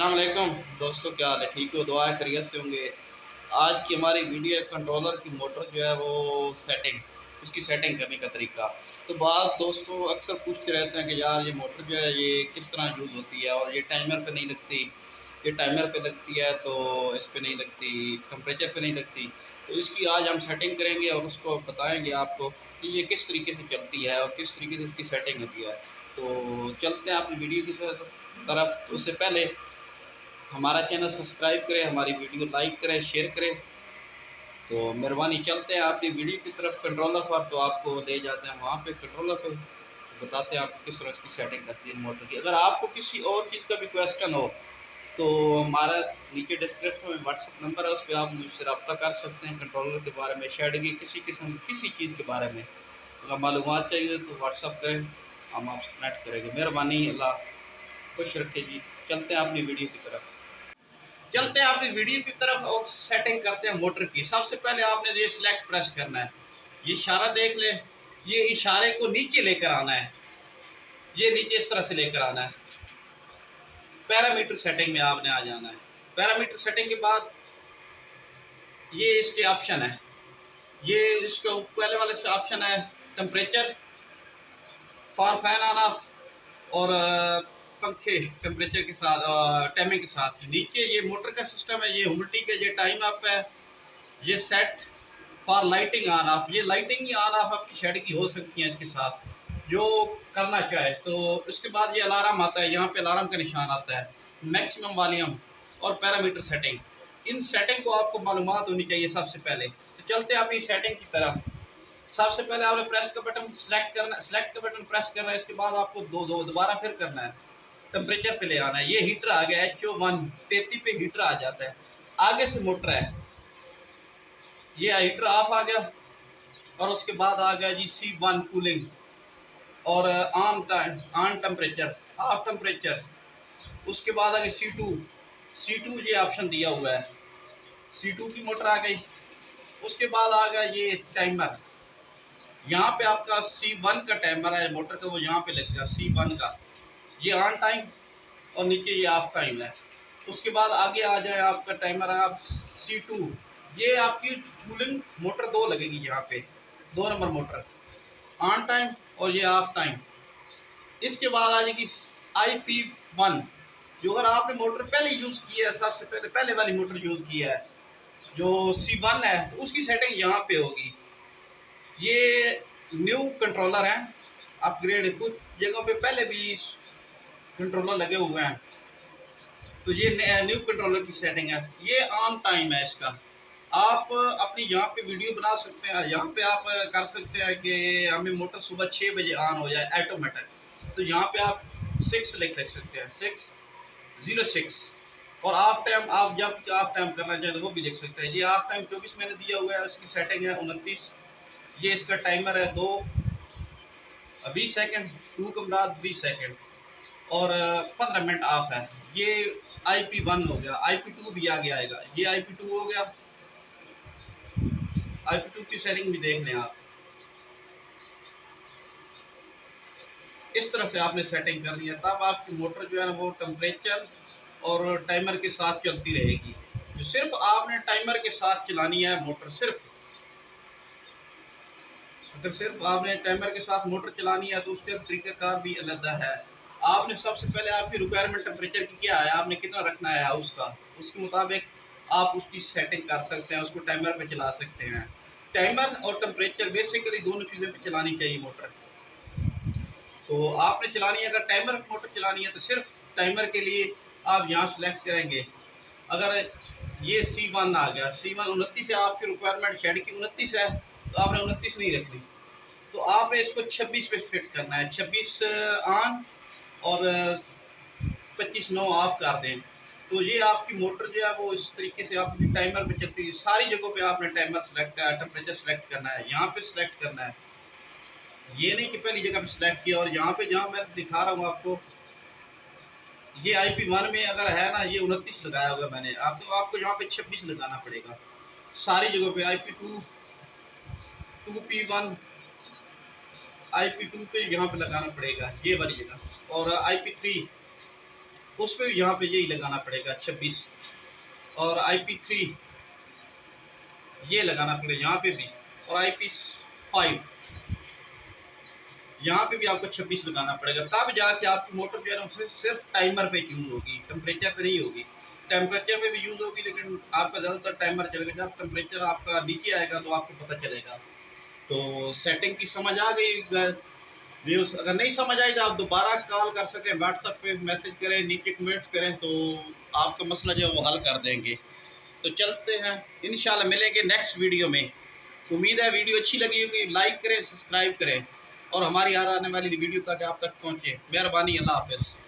अस्सलाम वालेकुम दोस्तों, क्या हाल है? ठीक हो? दुआ है खैरियत से होंगे। आज की हमारी वीडियो है कंट्रोलर की मोटर जो है वो उसकी सेटिंग करने का तरीका। तो बाज़ दोस्तों अक्सर पूछते रहते हैं कि यार ये मोटर जो है ये किस तरह यूज़ होती है और ये टाइमर पे नहीं लगती, ये टाइमर पे लगती है तो इस पे नहीं लगती, टेम्परेचर पे नहीं लगती। तो इसकी आज हम सेटिंग करेंगे और उसको बताएँगे आपको कि ये किस तरीके से चलती है और किस तरीके से इसकी सेटिंग होती है। तो चलते हैं अपनी वीडियो की तरफ। तो उससे पहले हमारा चैनल सब्सक्राइब करें, हमारी वीडियो लाइक करें, शेयर करें। तो मेहरबानी, चलते हैं आपकी वीडियो की तरफ कंट्रोलर पर। तो आपको ले जाते हैं वहाँ पे कंट्रोलर पे, बताते हैं आपको किस तरह इसकी सेटिंग करती है मोटर की। अगर आपको किसी और चीज़ का भी क्वेश्चन हो तो हमारा नीचे डिस्क्रिप्शन में व्हाट्सअप नंबर है, उस पर आप मुझसे रब्ता कर सकते हैं कंट्रोलर के बारे में, शेड की किसी किस्म किसी चीज़ के बारे में। अगर मालूमात चाहिए तो व्हाट्सअप करें, हम आपसे कनेक्ट करेंगे। मेहरबानी, अल्लाह खुश रखे जी। चलते हैं अपनी वीडियो की तरफ। चलते हैं अपनी वीडियो की तरफ और सेटिंग करते हैं मोटर की। सबसे पहले आपने ये सिलेक्ट प्रेस करना है, ये इशारा देख ले, ये इशारे को नीचे लेकर आना है, ये नीचे इस तरह से लेकर आना है। पैरामीटर सेटिंग में आपने आ जाना है। पैरामीटर सेटिंग के बाद ये इसके ऑप्शन है, ये इसके पहले वाले से ऑप्शन है temperature for fan on off, और पंखे टेम्परेचर के साथ टाइमिंग के साथ। नीचे ये मोटर का सिस्टम है, ये ह्यूमिडिटी का ये टाइम अप है, ये set for lighting on off, ये लाइटिंग ही ऑन ऑफ आपकी शेड की हो सकती है इसके साथ जो करना चाहे। तो उसके बाद ये अलार्म आता है, यहाँ पे अलार्म का निशान आता है, मैक्सिमम वॉल्यूम और पैरामीटर सेटिंग। इन सेटिंग को आपको मालूमात होनी चाहिए सबसे पहले। तो चलते हैं अपनी सेटिंग की तरफ। सबसे पहले आपने प्रेस का बटन सेलेक्ट करना, सेलेक्ट का बटन प्रेस करना है। इसके बाद आपको दोबारा फिर करना है, टेम्परेचर पे ले आना है। ये हीटर आ गया HO1 33 पे हीटर आ जाता है। आगे से मोटर है, ये हीटर ऑफ आ गया, और उसके बाद आ गया जी C1 कूलिंग, और on time on temperature half temperature. उसके बाद आ गया C2 ये ऑप्शन दिया हुआ है, C2 की मोटर आ गई। उसके बाद आ गया ये टाइमर, यहाँ पे आपका C1 का टाइमर है मोटर का, वो यहाँ पे लगेगा C1 का, ये ऑन टाइम और नीचे ये ऑफ टाइम है। उसके बाद आगे आ जाए आपका टाइमर है आप C2, ये आपकी कूलिंग मोटर दो लगेगी यहाँ पे, 2 नंबर मोटर ऑन टाइम और ये ऑफ टाइम। इसके बाद आ जाएगी IP1, जो अगर आपने मोटर पहले यूज़ की है, सबसे पहले वाली मोटर यूज़ की है जो C1 है, तो उसकी सेटिंग यहाँ पे होगी। ये न्यू कंट्रोलर है, अपग्रेड, कुछ जगहों पे पहले भी कंट्रोलर लगे हुए हैं। तो ये न्यू कंट्रोलर की सेटिंग है, ये ऑन टाइम है इसका। आप अपनी यहाँ पे वीडियो बना सकते हैं, यहाँ पे आप कर सकते हैं कि हमें मोटर सुबह 6 बजे ऑन हो जाए ऑटोमेटिक, तो यहाँ पे आप 6 लिख सकते हैं, 606। और ऑफ टाइम आप जब ऑफ टाइम करना चाहें तो वो भी लिख सकते हैं। ये ऑफ टाइम 24 मैंने दिया हुआ है, उसकी सेटिंग है 29। ये इसका टाइमर है 20 सेकेंड, 2 के बाद 20 सेकेंड, और 15 मिनट ऑफ है। ये IP1 हो गया, IP2 भी आगे आएगा, ये IP2 हो गया। IP2 की सेटिंग भी देख लें आप, इस तरह से आपने सेटिंग करनी है, तब आपकी मोटर जो है ना वो टेम्परेचर और टाइमर के साथ चलती रहेगी। जो सिर्फ आपने टाइमर के साथ चलानी है मोटर, अगर सिर्फ आपने टाइमर के साथ मोटर चलानी है तो उसके तरीक़ाकार भी अलग है। आपने सबसे पहले आपकी रिक्वायरमेंट टेम्परेचर की क्या है, आपने कितना रखना है हाउस का, उसके मुताबिक आप उसकी सेटिंग कर सकते हैं, उसको टाइमर पे चला सकते हैं। टाइमर और टेम्परेचर बेसिकली दोनों चीज़ें पे चलानी चाहिए मोटर। तो आपने चलानी है, अगर टाइमर मोटर चलानी है तो सिर्फ टाइमर के लिए आप यहाँ सेलेक्ट करेंगे। अगर ये C1 आ गया, C1 29 है, आपकी रिक्वायरमेंट शेड की 29 है, तो आपने 29 नहीं रखनी, तो आपने इसको 26 पे फिट करना है। 26 ऑन और 25 नो ऑफ कर दें। तो ये आपकी मोटर जो है वो इस तरीके से आपकी टाइमर पे चलती है। सारी जगहों पे आपने टाइमर सेलेक्ट टेम्परेचर सेलेक्ट करना है, यहाँ पे सेलेक्ट करना है। ये नहीं कि पहली जगह पे सिलेक्ट किया और यहाँ पे जहाँ मैं दिखा रहा हूँ आपको, ये IP1 में अगर है ना, ये 29 लगाया होगा मैंने, आपको यहाँ पे 26 लगाना पड़ेगा सारी जगहों पे। IP2 2P1 IP2 पे यहाँ पे लगाना पड़ेगा ये वाली जगह, और IP3 उस पर यहाँ पे यही लगाना पड़ेगा 26, और IP3 ये लगाना पड़ेगा यहाँ पे भी, और IP5 यहाँ पे भी आपको 26 लगाना पड़ेगा, तब जाके आपकी मोटर जो है ना सिर्फ टाइमर पे यूज़ होगी, टेम्परेचर पे नहीं होगी। टेम्परेचर पे भी यूज़ होगी लेकिन आपका ज़्यादातर टाइमर चलेगा। जब टेम्परेचर आपका नीचे आएगा तो आपको पता चलेगा। तो सेटिंग की समझ आ गई व्यूज़? अगर नहीं समझ आई तो आप दोबारा कॉल कर सकें, व्हाट्सएप पे मैसेज करें, नीचे कमेंट्स करें, तो आपका मसला जो है वो हल कर देंगे। तो चलते हैं, इंशाल्लाह मिलेंगे नेक्स्ट वीडियो में। उम्मीद है वीडियो अच्छी लगी होगी, लाइक करें, सब्सक्राइब करें और हमारी आने वाली वीडियो तक आप तक पहुँचे। मेहरबानी, अल्लाह हाफ़िज़।